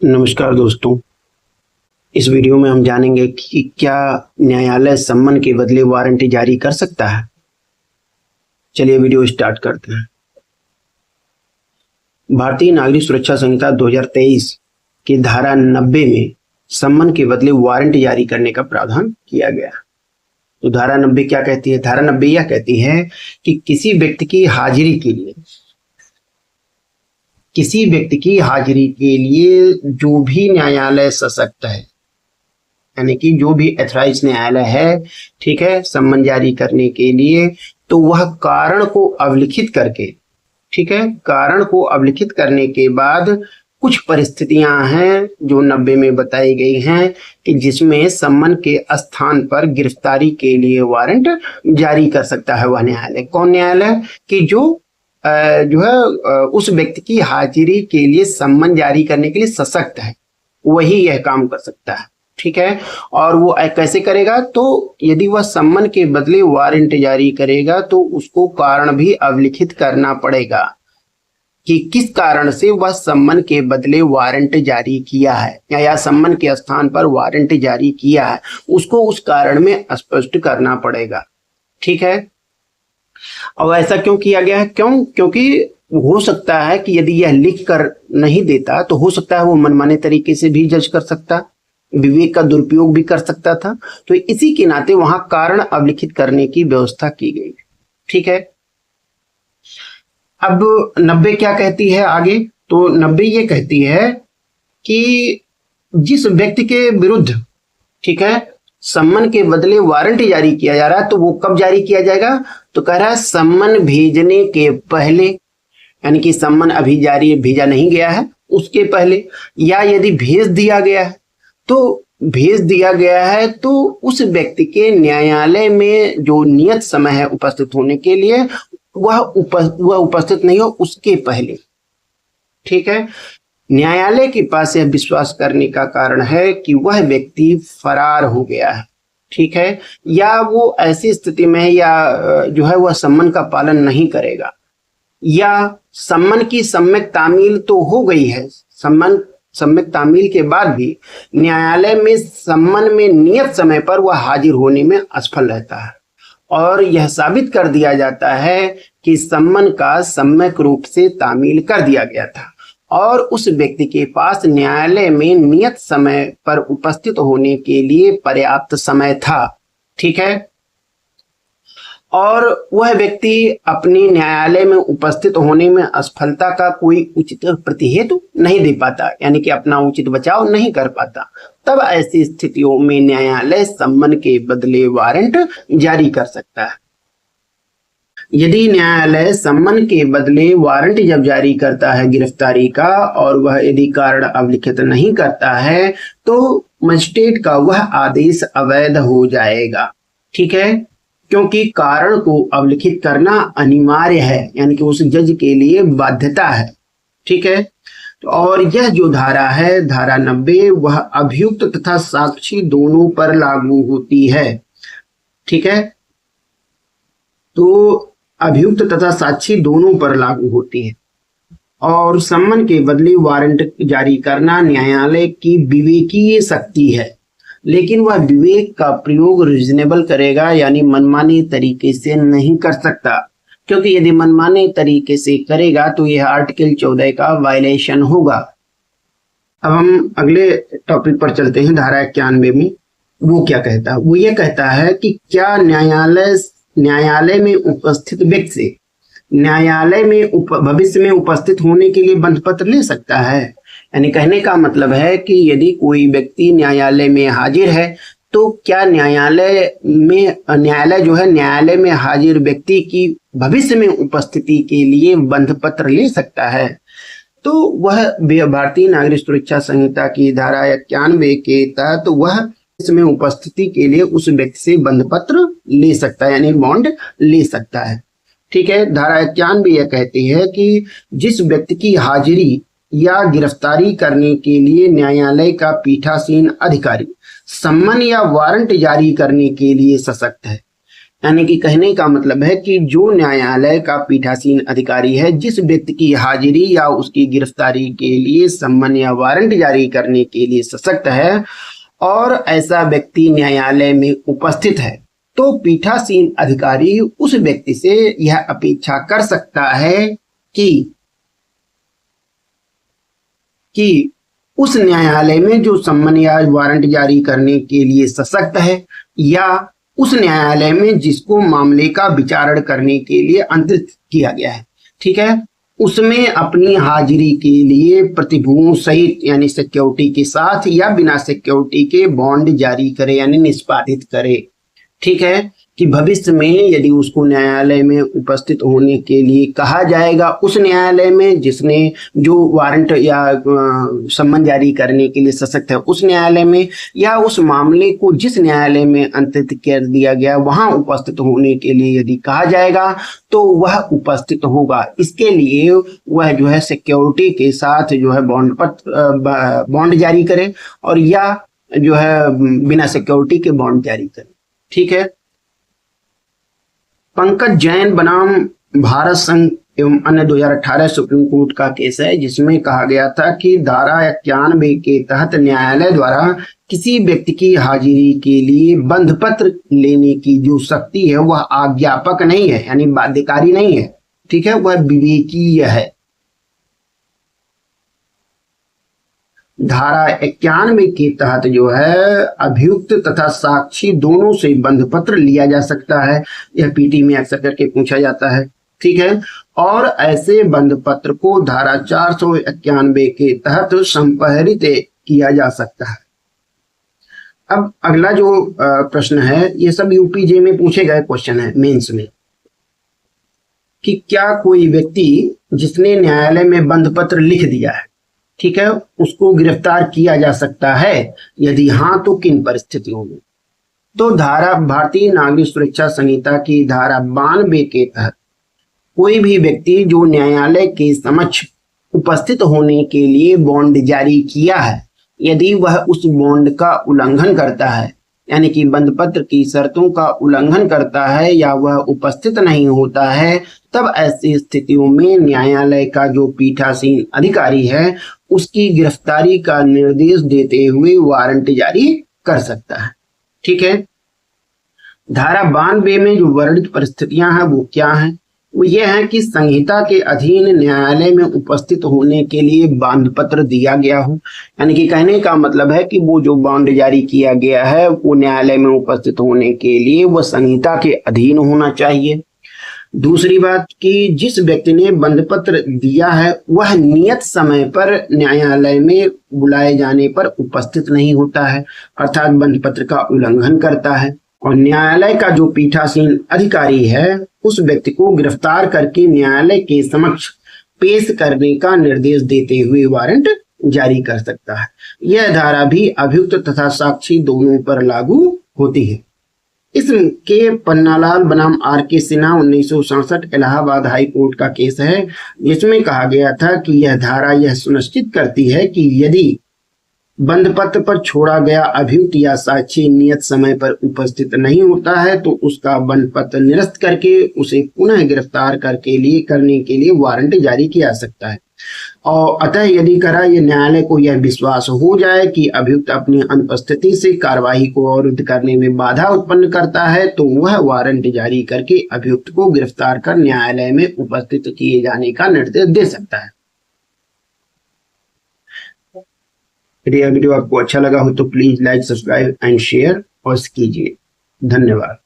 नमस्कार दोस्तों। इस वीडियो में हम जानेंगे कि क्या न्यायालय सम्मन के बदले वारंटी जारी कर सकता है। चलिए वीडियो स्टार्ट करते हैं। भारतीय नागरिक सुरक्षा संहिता 2023 की धारा 90 में सम्मन के बदले वारंट जारी करने का प्रावधान किया गया। तो धारा 90 क्या कहती है? धारा 90 यह कहती है कि किसी व्यक्ति की हाजिरी के लिए जो भी न्यायालय सशक्त है, यानी कि जो भी एथराइज न्यायालय है, ठीक है, सम्मन जारी करने के लिए, तो वह कारण को अवलिखित करके, ठीक है, कारण को अवलिखित करने के बाद कुछ परिस्थितियां हैं जो 90 में बताई गई हैं कि जिसमें सम्मन के स्थान पर गिरफ्तारी के लिए वारंट जारी कर सकता है वह न्यायालय। कौन न्यायालय? कि जो है उस व्यक्ति की हाजिरी के लिए सम्मन जारी करने के लिए सशक्त है, वही यह काम कर सकता है, ठीक है। और वो कैसे करेगा? तो यदि वह सम्मन के बदले वारंट जारी करेगा तो उसको कारण भी अवलिखित करना पड़ेगा कि किस कारण से वह सम्मन के बदले वारंट जारी किया है या सम्मन के स्थान पर वारंट जारी किया है, उसको उस कारण में स्पष्ट करना पड़ेगा, ठीक है। और ऐसा क्यों किया गया है? क्योंकि हो सकता है कि यदि यह लिख कर नहीं देता तो हो सकता है वो मनमाने तरीके से भी जज कर सकता, विवेक का दुरुपयोग भी कर सकता था। तो इसी के नाते वहां कारण अवलिखित करने की व्यवस्था की गई, ठीक है। अब 90 क्या कहती है आगे? तो 90 ये कहती है कि जिस व्यक्ति के विरुद्ध, ठीक है, सम्मन के बदले वारंट जारी किया जा रहा है, तो वो कब जारी किया जाएगा? तो कह रहा है सम्मन भेजने के पहले, यानी कि सम्मन अभी भेजा नहीं गया है उसके पहले, या यदि भेज दिया गया है तो उस व्यक्ति के न्यायालय में जो नियत समय है उपस्थित होने के लिए वह उपस्थित नहीं हो उसके पहले, ठीक है। न्यायालय के पास यह विश्वास करने का कारण है कि वह व्यक्ति फरार हो गया है, ठीक है, या वो ऐसी स्थिति में है या जो है वह सम्मन का पालन नहीं करेगा, या सम्मन की सम्यक तामील तो हो गई है, सम्यक तामील के बाद भी न्यायालय में सम्मन में नियत समय पर वह हाजिर होने में असफल रहता है और यह साबित कर दिया जाता है कि सम्मन का सम्यक रूप से तामील कर दिया गया था और उस व्यक्ति के पास न्यायालय में नियत समय पर उपस्थित होने के लिए पर्याप्त समय था, ठीक है। और वह व्यक्ति अपनी न्यायालय में उपस्थित होने में असफलता का कोई उचित प्रतिहेतु नहीं दे पाता, यानी कि अपना उचित बचाव नहीं कर पाता, तब ऐसी स्थितियों में न्यायालय सम्मन के बदले वारंट जारी कर सकता है। यदि न्यायालय सम्मन के बदले वारंट जब जारी करता है गिरफ्तारी का और वह यदि कारण अवलिखित नहीं करता है तो मजिस्ट्रेट का वह आदेश अवैध हो जाएगा, ठीक है, क्योंकि कारण को अवलिखित करना अनिवार्य है, यानी कि उस जज के लिए बाध्यता है, ठीक है। और यह जो धारा है, धारा 90, वह अभियुक्त तथा साक्षी दोनों पर लागू होती है, ठीक है। तो अभियुक्त तथा साक्षी दोनों पर लागू होती है और सम्मन के बदले वारंट जारी करना न्यायालय की विवेकीय शक्ति है, लेकिन वह विवेक का प्रयोग रीजनेबल करेगा, यानी मनमाने तरीके से नहीं कर सकता, क्योंकि यदि मनमाने तरीके से करेगा तो यह आर्टिकल 14 का वायलेशन होगा। अब हम अगले टॉपिक पर चलते हैं। धारा 91 में वो क्या कहता है? वो ये कहता है कि क्या न्यायालय में उपस्थित व्यक्ति से न्यायालय में भविष्य में उपस्थित होने के लिए बंध पत्र ले सकता है। यानी कहने का मतलब है कि यदि कोई व्यक्ति न्यायालय में हाजिर है तो क्या न्यायालय जो है न्यायालय में हाजिर व्यक्ति की भविष्य में उपस्थिति के लिए बंध पत्र ले सकता है। तो वह भारतीय नागरिक सुरक्षा संहिता की धारा 91 के तहत वह इसमें उपस्थिति के लिए उस व्यक्ति से बंध पत्र ले सकता है, यानी बॉन्ड ले सकता है, ठीक है। धारा 91 यह कहती है कि जिस व्यक्ति की हाजिरी या गिरफ्तारी करने के लिए न्यायालय का पीठासीन अधिकारी सम्मन या वारंट जारी करने के लिए सशक्त है, यानी कि कहने का मतलब है कि जो न्यायालय का पीठासीन अधिकारी है, जिस व्यक्ति की हाजिरी या उसकी गिरफ्तारी के लिए सम्मन या वारंट जारी करने के लिए सशक्त है और ऐसा व्यक्ति न्यायालय में उपस्थित है, तो पीठासीन अधिकारी उस व्यक्ति से यह अपेक्षा कर सकता है कि उस न्यायालय में जो सम्मन या वारंट जारी करने के लिए सशक्त है या उस न्यायालय में जिसको मामले का विचारण करने के लिए आमंत्रित किया गया है, ठीक है, उसमें अपनी हाजिरी के लिए प्रतिभूओं सहित यानी सिक्योरिटी के साथ या बिना सिक्योरिटी के बॉन्ड जारी करे यानी निष्पादित करे। ठीक है, कि भविष्य में यदि उसको न्यायालय में उपस्थित होने के लिए कहा जाएगा, उस न्यायालय में जिसने जो वारंट या सम्मन जारी करने के लिए सशक्त है उस न्यायालय में, या उस मामले को जिस न्यायालय में अंतरित कर दिया गया वहां उपस्थित होने के लिए यदि कहा जाएगा तो वह उपस्थित होगा। इसके लिए वह जो है सिक्योरिटी के साथ जो है बॉन्ड जारी करे और या जो है बिना सिक्योरिटी के बॉन्ड जारी करे। ठीक है, पंकज जैन बनाम भारत संघ एवं अन्य 2018 सुप्रीम कोर्ट का केस है, जिसमें कहा गया था कि धारा 91 के तहत न्यायालय द्वारा किसी व्यक्ति की हाजिरी के लिए बंध पत्र लेने की जो शक्ति है वह आज्ञापक नहीं है यानी बाध्यकारी नहीं है। ठीक है, वह विवेकीय है। धारा 91 के तहत जो है अभियुक्त तथा साक्षी दोनों से बंध पत्र लिया जा सकता है। यह पीटी में अक्सर करके पूछा जाता है। ठीक है, और ऐसे बंध पत्र को धारा 491 के तहत संपहरित किया जा सकता है। अब अगला जो प्रश्न है, ये सब यूपीजे में पूछे गए क्वेश्चन है मेंस में, कि क्या कोई व्यक्ति जिसने न्यायालय में बंध पत्र लिख दिया है, ठीक है, उसको गिरफ्तार किया जा सकता है? यदि हाँ तो किन परिस्थितियों में? तो धारा भारतीय नागरिक सुरक्षा संहिता की धारा 92 के तहत कोई भी व्यक्ति जो न्यायालय के समक्ष उपस्थित होने के लिए बॉन्ड जारी किया है, यदि वह उस बॉन्ड का उल्लंघन करता है यानी कि बंध पत्र की शर्तों का उल्लंघन करता है या वह उपस्थित नहीं होता है, तब ऐसी स्थितियों में न्यायालय का जो पीठासीन अधिकारी है उसकी गिरफ्तारी का निर्देश देते हुए वारंट जारी कर सकता है। ठीक है, धारा 92 में जो वर्णित परिस्थितियां हैं वो क्या हैं? वो ये है कि संहिता के अधीन न्यायालय में उपस्थित होने के लिए बंध पत्र दिया गया हो, यानी कि कहने का मतलब है कि वो जो बॉन्ड जारी किया गया है वो न्यायालय में उपस्थित होने के लिए वह संहिता के अधीन होना चाहिए। दूसरी बात कि जिस व्यक्ति ने बंध पत्र दिया है वह नियत समय पर न्यायालय में बुलाए जाने पर उपस्थित नहीं होता है, अर्थात बंध पत्र का उल्लंघन करता है, और न्यायालय का जो पीठासीन अधिकारी है उस व्यक्ति को गिरफ्तार करके न्यायालय के समक्ष पेश करने का निर्देश देते हुए वारंट जारी कर सकता है। यह धारा भी अभियुक्त तथा साक्षी दोनों पर लागू होती है। इसके पन्नालाल बनाम आर.के. सिन्हा 1967 इलाहाबाद हाई कोर्ट का केस है, जिसमें कहा गया था कि यह धारा यह सुनिश्चित करती है कि यदि बंध पत्र पर छोड़ा गया अभियुक्त या साक्षी नियत समय पर उपस्थित नहीं होता है तो उसका बंध पत्र निरस्त करके उसे पुनः गिरफ्तार करने के लिए वारंट जारी किया सकता है। और अतः यदि करा ये न्यायालय को यह विश्वास हो जाए कि अभियुक्त अपनी अनुपस्थिति से कार्यवाही को अवरुद्ध करने में बाधा उत्पन्न करता है तो वह वारंट जारी करके अभियुक्त को गिरफ्तार कर न्यायालय में उपस्थित किए जाने का निर्देश दे सकता है। यदि यह वीडियो आपको अच्छा लगा हो तो please like, subscribe and share और कीजिए। धन्यवाद।